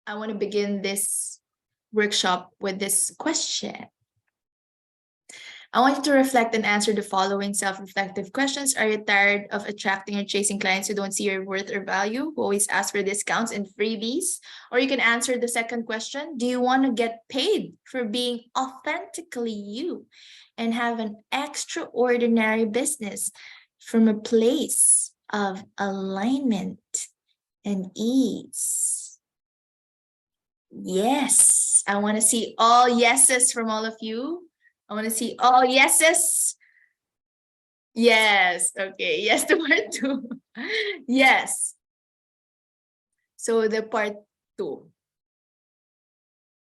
I want to begin this workshop with this question. I want you to reflect and answer the following self-reflective questions. Are you tired of attracting or chasing clients who don't see your worth or value, who always ask for discounts and freebies? Or you can answer the second question. Do you want to get paid for being authentically you and have an extraordinary business from a place of alignment and ease? Yes, I want to see all yeses from all of you. I want to see all yeses. Yes, okay, yes to part 2. Yes. So the part 2.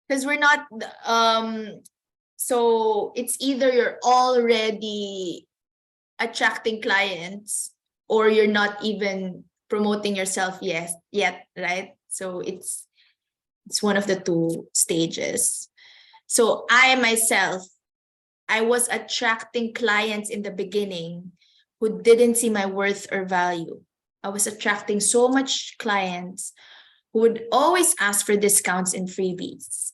Because we're not, so it's either you're already attracting clients or you're not even promoting yourself yet, right? So it's one of the 2 stages. So I myself, I was attracting clients in the beginning who didn't see my worth or value. I was attracting so much clients who would always ask for discounts and freebies.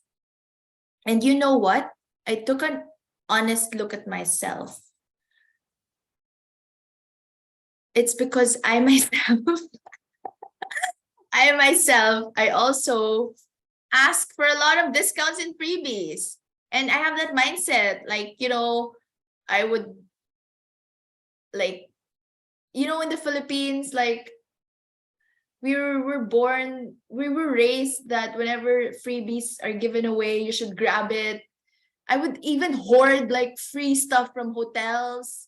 And you know what? I took an honest look at myself. It's because I myself, I also ask for a lot of discounts and freebies. And I have that mindset, like, I would, like, in the Philippines, like, we were raised that whenever freebies are given away, you should grab it. I would even hoard, like, free stuff from hotels.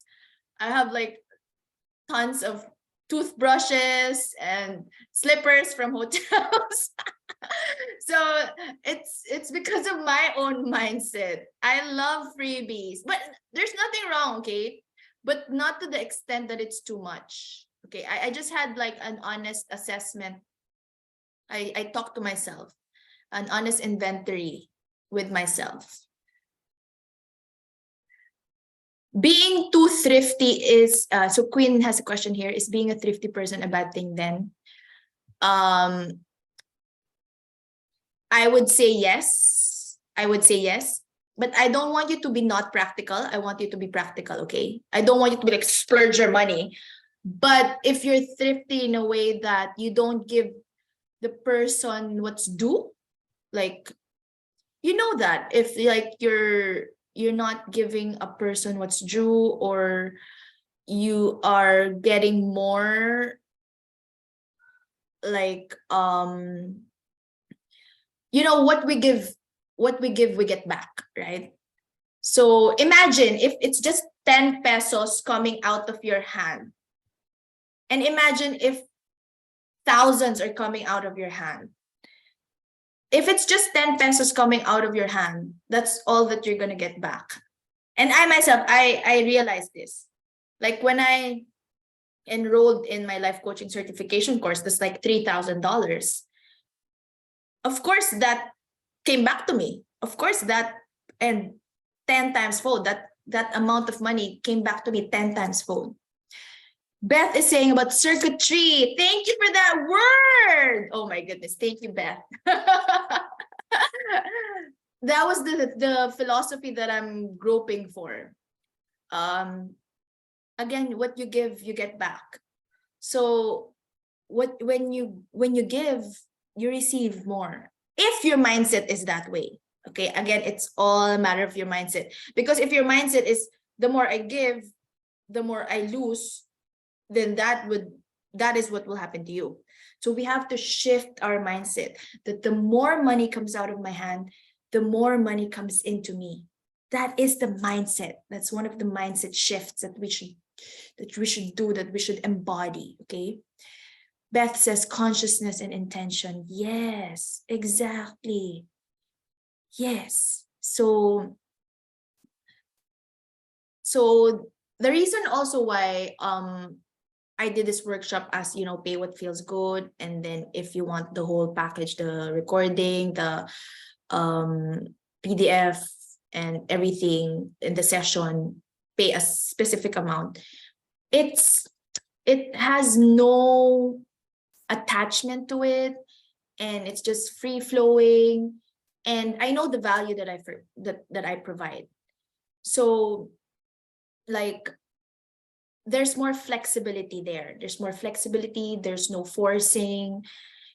I have, like, tons of toothbrushes and slippers from hotels. So it's because of my own mindset. I love freebies, but there's nothing wrong, okay? But not to the extent that it's too much. Okay, I just had like an honest assessment. I talked to myself, an honest inventory with myself. Being too thrifty is, so Queen has a question here, is being a thrifty person a bad thing then? I would say yes. But I don't want you to be not practical. I want you to be practical, okay? I don't want you to be like splurge your money. But if you're thrifty in a way that you don't give the person what's due, like, that if like you're not giving a person what's due, or you are getting more, like, what we give, we get back, right? So imagine if it's just 10 pesos coming out of your hand, and imagine if thousands are coming out of your hand. If it's just 10 pesos coming out of your hand, that's all that you're gonna get back. And I myself, I realized this, like when I enrolled in my life coaching certification course, that's like $3,000. Of course, that came back to me. Of course, that, and 10 times fold, that amount of money came back to me 10 times fold. Beth is saying about circuitry. Thank you for that word. Oh my goodness. Thank you, Beth. That was the philosophy that I'm groping for. Again, what you give, you get back. So when you give, you receive more. If your mindset is that way. Okay, again, it's all a matter of your mindset. Because if your mindset is the more I give, the more I lose, then that is what will happen to you. So we have to shift our mindset that the more money comes out of my hand, the more money comes into me. That is the mindset. That's one of the mindset shifts that we should do, that we should embody. Okay. Beth says consciousness and intention. Yes, exactly. Yes. So the reason also why I did this workshop as, pay what feels good. And then if you want the whole package, the recording, the PDF and everything in the session, pay a specific amount. It has no attachment to it. and it's just free flowing, and I know the value that I provide. So like there's more flexibility there. There's more flexibility. There's no forcing,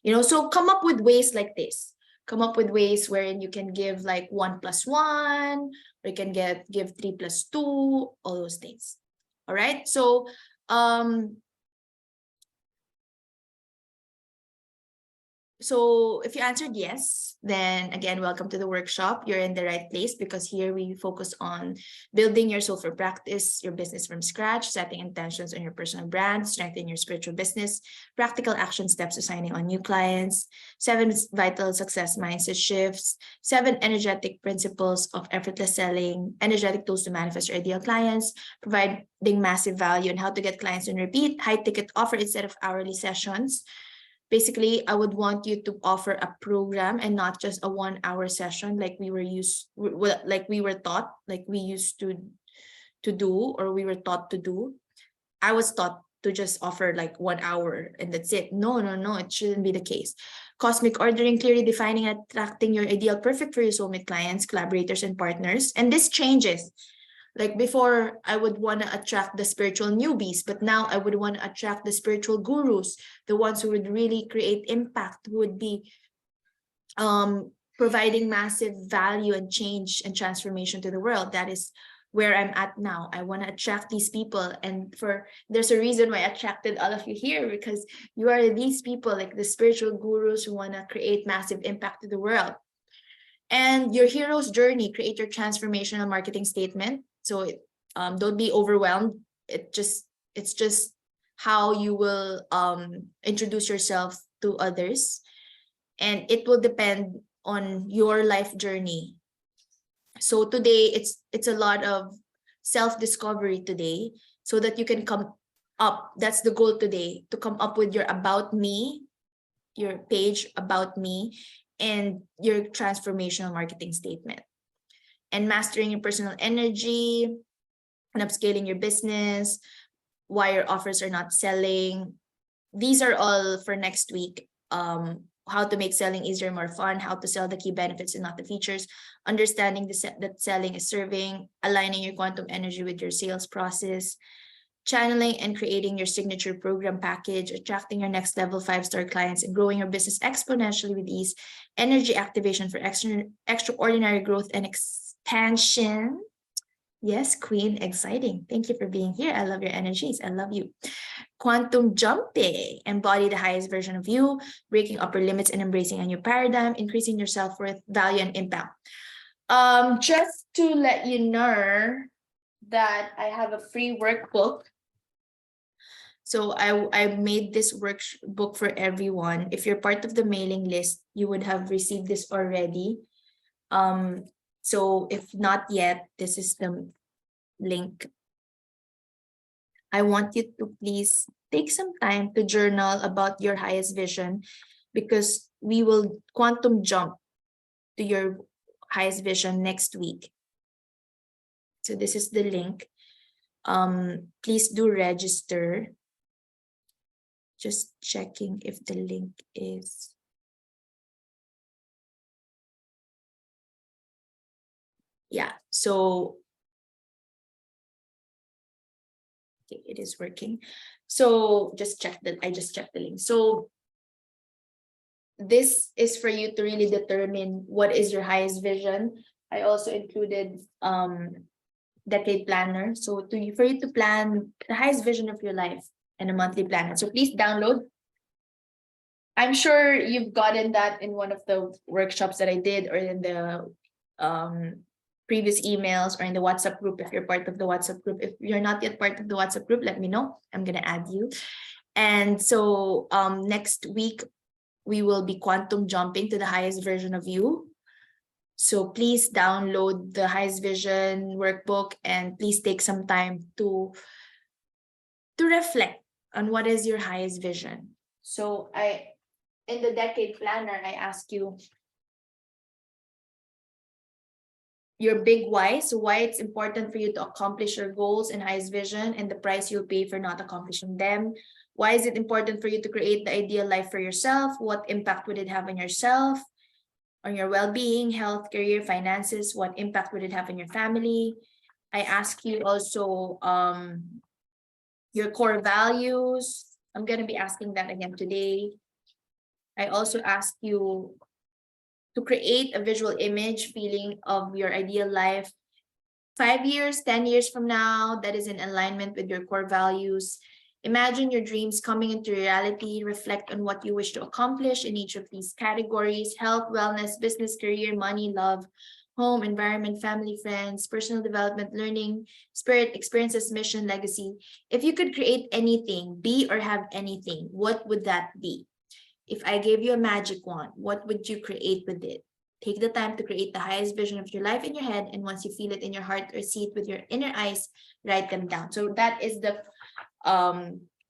so come up with ways like this. Come up with ways wherein you can give like 1+1, or you can give 3+2, all those things. All right. So if you answered yes, then again, welcome to the workshop. You're in the right place, because here we focus on building your soulful practice, your business from scratch, setting intentions on your personal brand, strengthening your spiritual business, practical action steps to signing on new clients, 7 vital success mindset shifts, 7 energetic principles of effortless selling, energetic tools to manifest your ideal clients, providing massive value, and how to get clients and repeat, high ticket offer instead of hourly sessions. Basically, I would want you to offer a program and not just a 1-hour session like we were taught, like we used to do, or we were taught to do. I was taught to just offer like 1 hour and that's it. No, it shouldn't be the case. Cosmic ordering, clearly defining and attracting your ideal perfect for your soulmate clients, collaborators, and partners. And this changes. Like before, I would want to attract the spiritual newbies, but now I would want to attract the spiritual gurus, the ones who would really create impact, who would be providing massive value and change and transformation to the world. That is where I'm at now. I want to attract these people, and there's a reason why I attracted all of you here, because you are these people, like the spiritual gurus who want to create massive impact to the world. And your hero's journey, create your transformational marketing statement. So don't be overwhelmed. It's just how you will introduce yourself to others, and it will depend on your life journey. So today it's a lot of self-discovery today, so that you can come up. That's the goal today, to come up with your about me, your page about me, and your transformational marketing statement. And mastering your personal energy, and upscaling your business, why your offers are not selling. These are all for next week. How to make selling easier, more fun, how to sell the key benefits and not the features, understanding that selling is serving, aligning your quantum energy with your sales process, channeling and creating your signature program package, attracting your next level 5-star clients, and growing your business exponentially with ease, energy activation for extraordinary growth and expansion. Yes, Queen, exciting. Thank you for being here. I love your energies. I love you. Quantum jumping, embody the highest version of you, breaking upper limits and embracing a new paradigm, increasing your self-worth, value, and impact. Just to let you know that I have a free workbook. So I made this workbook for everyone. If you're part of the mailing list, you would have received this already. So if not yet, this is the link. I want you to please take some time to journal about your highest vision, because we will quantum jump to your highest vision next week. So this is the link. Please do register. Just checking if the link is. Yeah, so okay, it is working. So I just checked the link. So this is for you to really determine what is your highest vision. I also included decade planner. So for you to plan the highest vision of your life, and a monthly planner. So please download. I'm sure you've gotten that in one of the workshops that I did, or in the previous emails, or in the WhatsApp group if you're part of the WhatsApp group. If you're not yet part of the WhatsApp group, let me know. I'm gonna add you. And so next week we will be quantum jumping to the highest version of you. So please download the highest vision workbook, and please take some time to reflect on what is your highest vision. So in the decade planner, I ask you your big why. So why it's important for you to accomplish your goals and highest vision, and the price you'll pay for not accomplishing them. Why is it important for you to create the ideal life for yourself? What impact would it have on yourself, on your well-being, health, career, finances? What impact would it have on your family? I ask you also your core values. I'm going to be asking that again today. I also ask you to create a visual image feeling of your ideal life 5 years, 10 years from now, that is in alignment with your core values. Imagine your dreams coming into reality. Reflect on what you wish to accomplish in each of these categories: health, wellness, business, career, money, love, home, environment, family, friends, personal development, learning, spirit, experiences, mission, legacy. If you could create anything, be or have anything, what would that be? If I gave you a magic wand, what would you create with it? Take the time to create the highest vision of your life in your head, and once you feel it in your heart or see it with your inner eyes, write them down. So that is the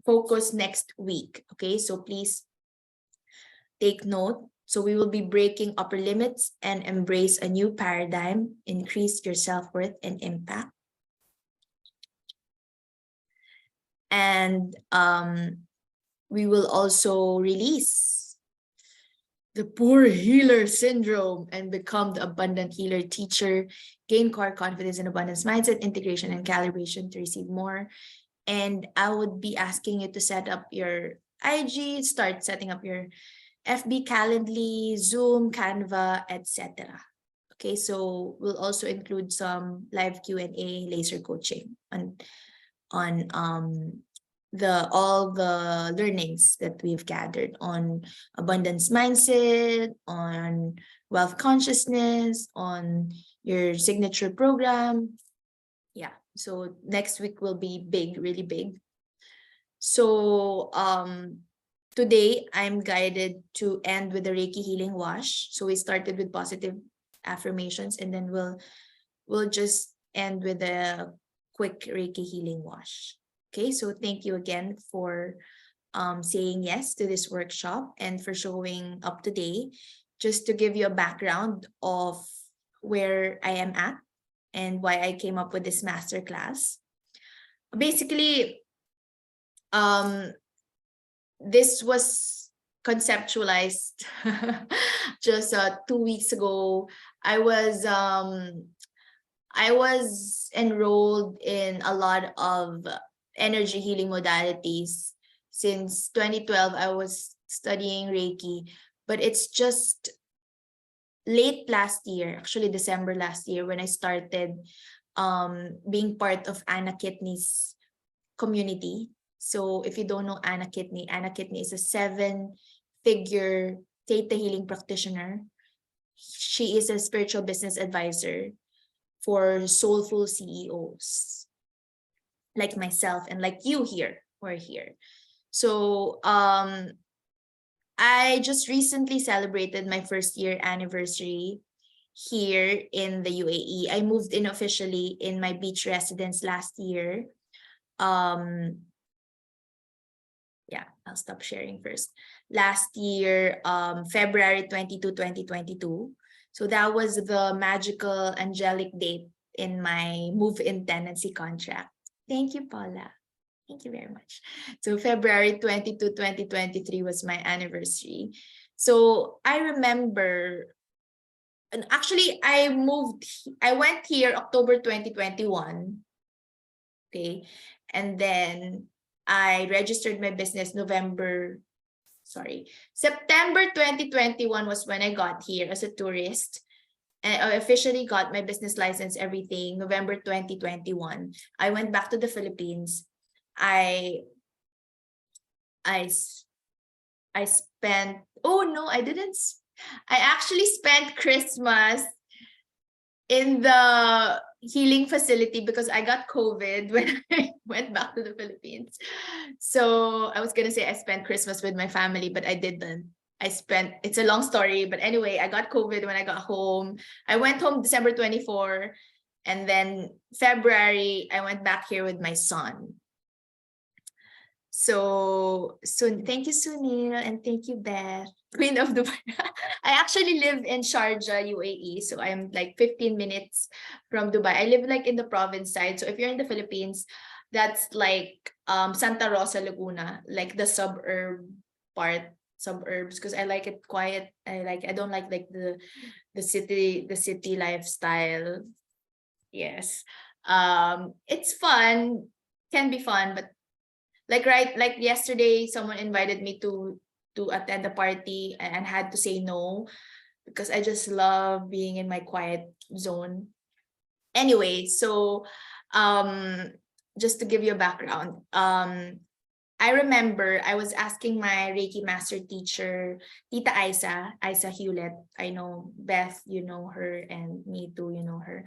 focus next week. Okay, so please take note. So we will be breaking upper limits and embrace a new paradigm, increase your self-worth and impact. And we will also release the poor healer syndrome and become the abundant healer teacher, gain core confidence and abundance mindset, integration and calibration to receive more. And I would be asking you to set up your IG, start setting up your FB Calendly, Zoom, Canva, etc. Okay, so we'll also include some live Q&A, laser coaching on all the learnings that we've gathered on abundance mindset, on wealth consciousness, on your signature program. Yeah, so next week will be big, really big. So today I'm guided to end with the Reiki healing wash. So we started with positive affirmations, and then we'll just end with a quick Reiki healing wash. Okay, so thank you again for saying yes to this workshop and for showing up today. Just to give you a background of where I am at and why I came up with this masterclass. Basically, this was conceptualized just 2 weeks ago. I was enrolled in a lot of energy healing modalities. Since 2012, I was studying Reiki, but it's just late last year, actually December last year, when I started being part of Anna Kitney's community. So if you don't know Anna Kitney is a 7-figure theta healing practitioner. She is a spiritual business advisor for soulful CEOs like myself and like you here or here. So I just recently celebrated my first year anniversary here in the UAE. I moved in officially in my beach residence last year. Yeah, I'll stop sharing first. Last year, February 22, 2022. So that was the magical angelic date in my move-in tenancy contract. Thank you, Paula. Thank you very much. So February 22, 2023 was my anniversary. So I remember, and actually I went here October 2021. Okay. And then I registered my business September 2021 was when I got here as a tourist. And I officially got my business license, everything, November 2021. I went back to the Philippines. I spent, oh no, I didn't. I actually spent Christmas in the healing facility because I got COVID when I went back to the Philippines. So I was going to say I spent Christmas with my family, but I didn't. It's a long story, but anyway, I got COVID when I got home. I went home December 24, and then February, I went back here with my son. So thank you, Sunil, and thank you, Beth, Queen of Dubai. I actually live in Sharjah, UAE, so I'm like 15 minutes from Dubai. I live like in the province side. So if you're in the Philippines, That's like Santa Rosa, Laguna, like the suburbs, because I like it quiet. I don't like the city lifestyle. Yes. It's fun, can be fun, but like yesterday, someone invited me to attend a party and had to say no because I just love being in my quiet zone. Anyway, so um just to give you a background, I remember I was asking my Reiki master teacher, Tita Isa Hewlett. I know Beth, you know her, and me too, you know her.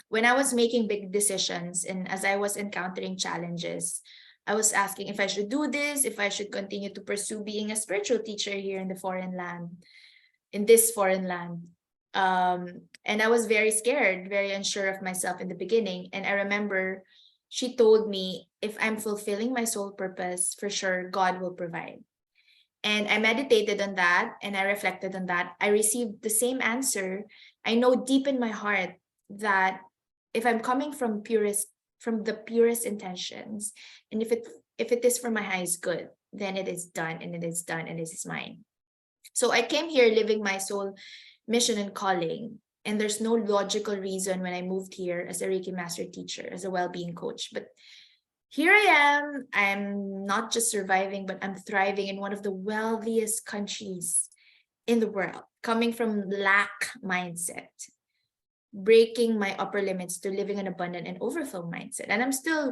When I was making big decisions and as I was encountering challenges, I was asking if I should do this, if I should continue to pursue being a spiritual teacher here in the foreign land, in this foreign land. And I was very scared, very unsure of myself in the beginning. And I remember she told me, if I'm fulfilling my soul purpose, for sure, God will provide. And I meditated on that and I reflected on that. I received the same answer. I know deep in my heart that if I'm coming from the purest intentions, and if it is for my highest good, then it is done and it is done and it is mine. So I came here living my soul mission and calling. And there's no logical reason when I moved here as a Reiki master teacher, as a well-being coach. But here I am. I'm not just surviving, but I'm thriving in one of the wealthiest countries in the world, coming from lack mindset, breaking my upper limits to living an abundant and overflow mindset. And I still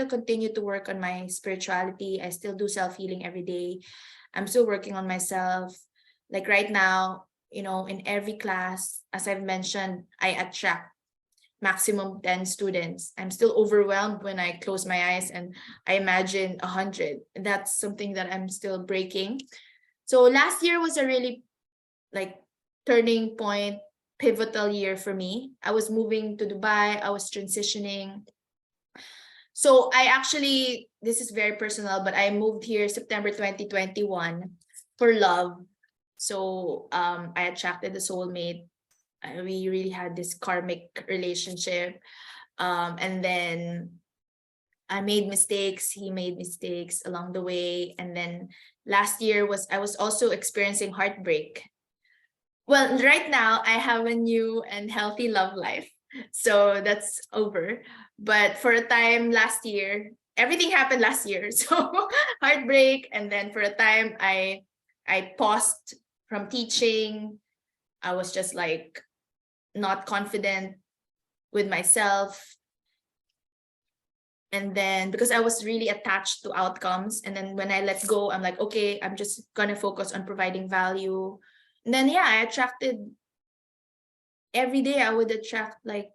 continue to work on my spirituality. I still do self-healing every day. I'm still working on myself. Like right now, in every class, as I've mentioned, I attract maximum 10 students. I'm still overwhelmed when I close my eyes and I imagine 100. That's something that I'm still breaking. So last year was a really like turning point, pivotal year for me. I was moving to Dubai. I was transitioning. So this is very personal, but I moved here September 2021 for love. So I attracted a soulmate. We really had this karmic relationship. And then I made mistakes. He made mistakes along the way. And then last year I was also experiencing heartbreak. Well, right now I have a new and healthy love life. So that's over. But for a time last year, everything happened last year. So heartbreak. And then for a time I paused from teaching. I was just like not confident with myself. And then because I was really attached to outcomes, and then when I let go, I'm like, okay, I'm just gonna focus on providing value. And then I attracted, every day I would attract like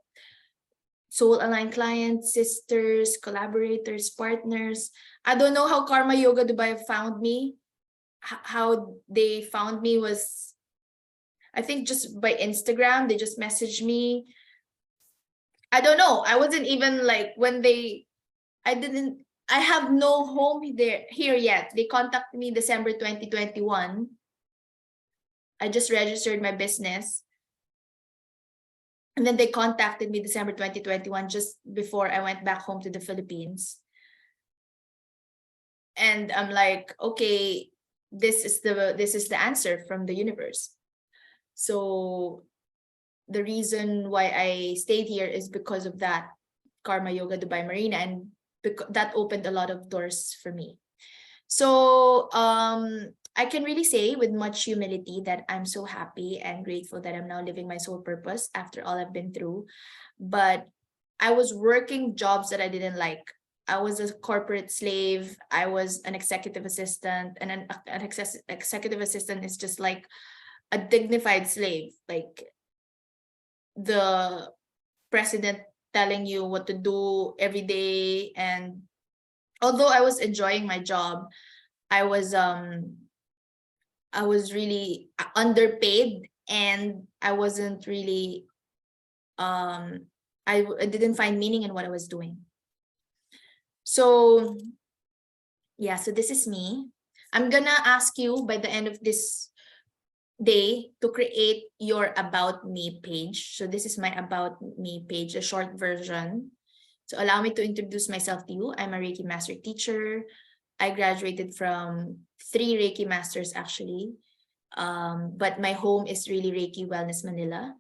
soul aligned clients, sisters, collaborators, partners. I don't know how Karma Yoga Dubai found me. How they found me was, I think, just by Instagram. They just messaged me. I don't know. I wasn't even like I have no home here yet. They contacted me December 2021. I just registered my business. And then they contacted me December 2021, just before I went back home to the Philippines. And I'm like, okay, this is the answer from the universe. So the reason why I stayed here is because of that Karma Yoga Dubai Marina, and that opened a lot of doors for me. So I can really say with much humility that I'm so happy and grateful that I'm now living my soul purpose after all I've been through. But I was working jobs that I didn't like. I was a corporate slave. I was an executive assistant, and an executive assistant is just like a dignified slave, like the president telling you what to do every day. And although I was enjoying my job, I was really underpaid, and I wasn't really I didn't find meaning in what I was doing. So so this is me. I'm gonna ask you by the end of this day to create your about me page. So this is my about me page, a short version. So allow me to introduce myself to you. I'm a Reiki master teacher. I graduated from 3 Reiki masters actually. But my home is really Reiki Wellness Manila.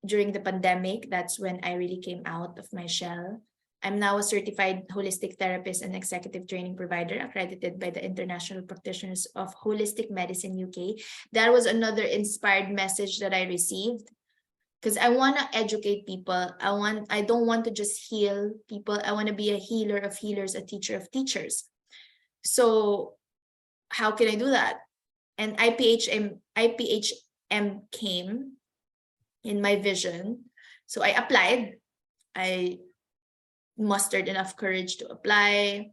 During the pandemic, that's when I really came out of my shell. I'm now a certified holistic therapist and executive training provider accredited by the International Practitioners of Holistic Medicine UK. That was another inspired message that I received, because I want to educate people. I don't want to just heal people. I want to be a healer of healers, a teacher of teachers. So how can I do that? And IPHM came in my vision. So I applied. I mustered enough courage to apply,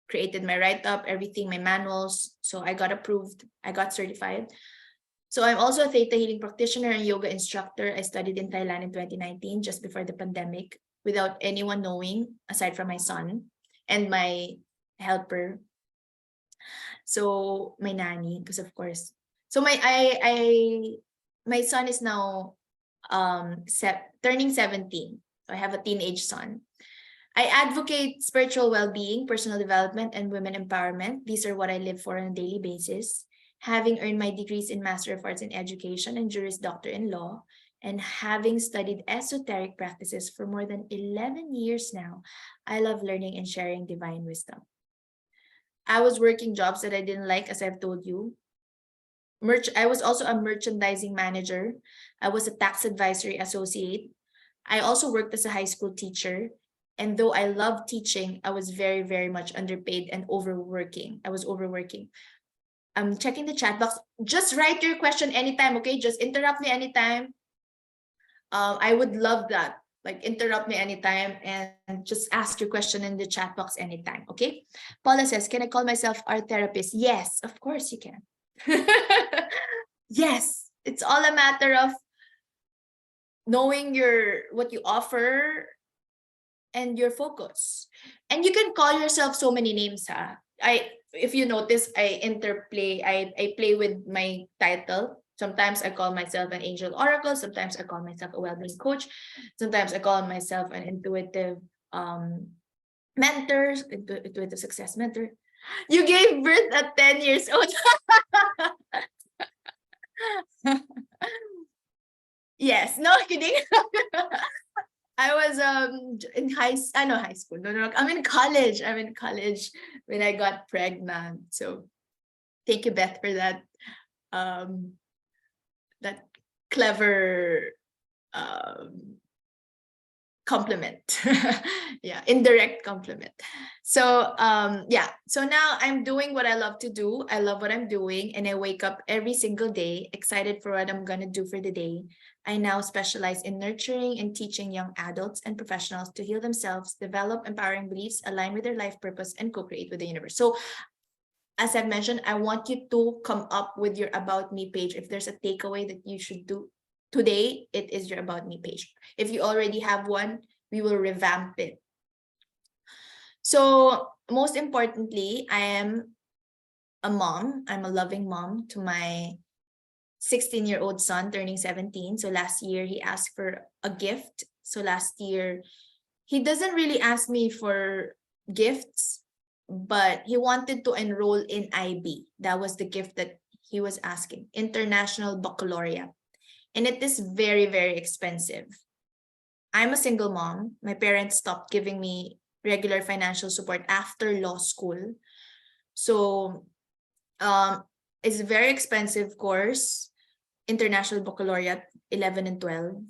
created my write-up, everything, my manuals. So I got approved. I got certified. So I'm also a Theta healing practitioner and yoga instructor. I studied in Thailand in 2019, just before the pandemic, without anyone knowing, aside from my son and my helper. So my nanny, because of course. So my son is now turning 17. So I have a teenage son. I advocate spiritual well-being, personal development, and women empowerment. These are what I live for on a daily basis. Having earned my degrees in Master of Arts in Education and Juris Doctor in Law, and having studied esoteric practices for more than 11 years now, I love learning and sharing divine wisdom. I was working jobs that I didn't like, as I've told you. I was also a merchandising manager. I was a tax advisory associate. I also worked as a high school teacher. And though I love teaching, I was very, very much underpaid and overworking. I was overworking. I'm checking the chat box. Just write your question anytime, okay? Just interrupt me anytime. I would love that. Like, interrupt me anytime and just ask your question in the chat box anytime, okay? Paula says, can I call myself art therapist? Yes, of course you can. Yes, it's all a matter of knowing what you offer and your focus. And you can call yourself so many names, huh? If you notice, I play with my title. Sometimes I call myself an angel oracle, sometimes I call myself a well-being coach, sometimes I call myself an intuitive mentor, intuitive success mentor. You gave birth at 10 years old. Yes, no kidding. I was in high school. No, I'm in college. When I got pregnant. So thank you, Beth, for that that clever compliment. Yeah, indirect compliment. So yeah, so now I'm doing what I love to do. I love what I'm doing, and I wake up every single day excited for what I'm gonna do for the day. I now specialize in nurturing and teaching young adults and professionals to heal themselves, develop empowering beliefs, align with their life purpose, and co-create with the universe. So as I've mentioned, I want you to come up with your About Me page. If there's a takeaway that you should do today, it is your About Me page. If you already have one, we will revamp it. So most importantly, I am a mom. I'm a loving mom to my 16-year-old son turning 17. So last year he asked for a gift. So last year, he doesn't really ask me for gifts, but he wanted to enroll in IB. That was the gift that he was asking, International Baccalaureate. And it is very, very expensive. I'm a single mom. My parents stopped giving me regular financial support after law school. So it's a very expensive course, International Baccalaureate 11 and 12.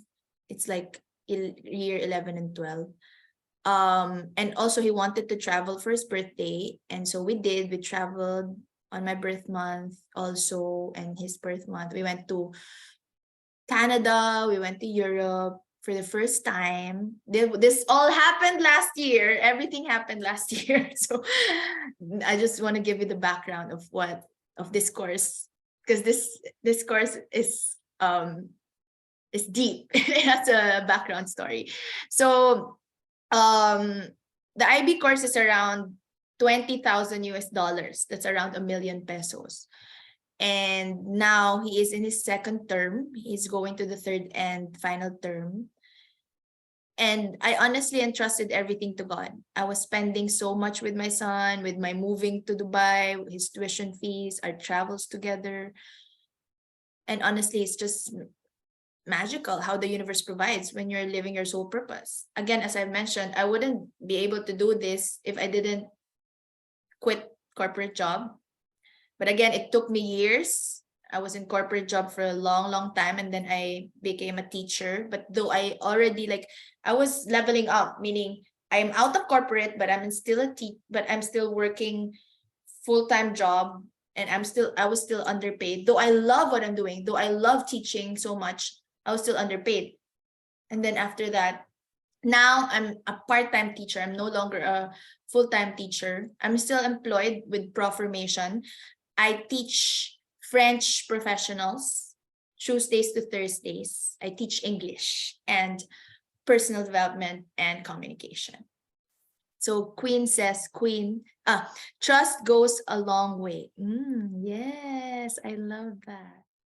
It's like year 11 and 12. And also he wanted to travel for his birthday. And so we did. We traveled on my birth month also, and his birth month. We went to Canada, we went to Europe for the first time. This all happened last year. Everything happened last year. So I just want to give you the background of this course, because this course is deep. It has a background story. So the IB course is around 20,000 US dollars. That's around $1 million pesos. And now he is in his second term. He's going to the third and final term. And I honestly entrusted everything to God. I was spending so much with my son, with my moving to Dubai, his tuition fees, our travels together. And honestly, it's just magical how the universe provides when you're living your soul purpose. Again, as I mentioned, I wouldn't be able to do this if I didn't quit corporate job. But again, it took me years. I was in corporate job for a long, long time, and then I became a teacher. But though I already I was leveling up, meaning I'm out of corporate, but I'm still working full-time job, and I was still underpaid. Though I love what I'm doing, though I love teaching so much, I was still underpaid. And then after that, now I'm a part-time teacher. I'm no longer a full-time teacher. I'm still employed with Profirmation. I teach French professionals Tuesdays to Thursdays. I teach English and personal development and communication. So Queen says, trust goes a long way. Yes, I love that.